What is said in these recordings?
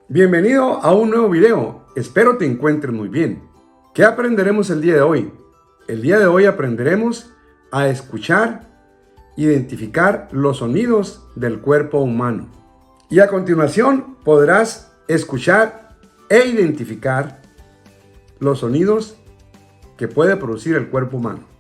Bienvenido a un nuevo video, espero te encuentres muy bien. ¿Qué aprenderemos el día de hoy? El día de hoy aprenderemos a escuchar, identificar los sonidos del cuerpo humano. Y a continuación podrás escuchar e identificar los sonidos que puede producir el cuerpo humano.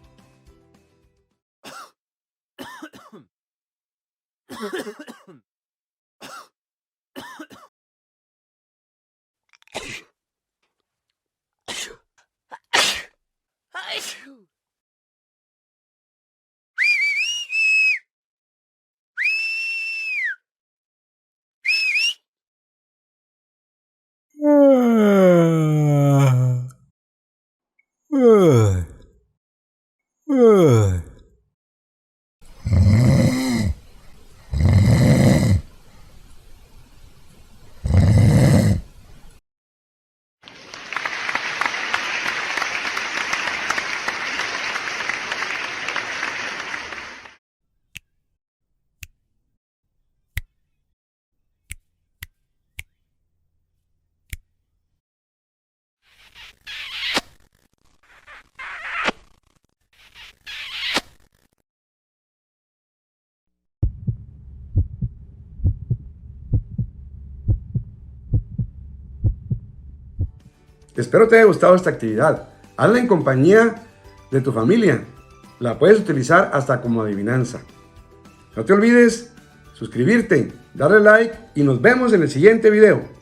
Espero te haya gustado esta actividad. Hazla en compañía de tu familia. La puedes utilizar hasta como adivinanza. No te olvides suscribirte, darle like y nos vemos en el siguiente video.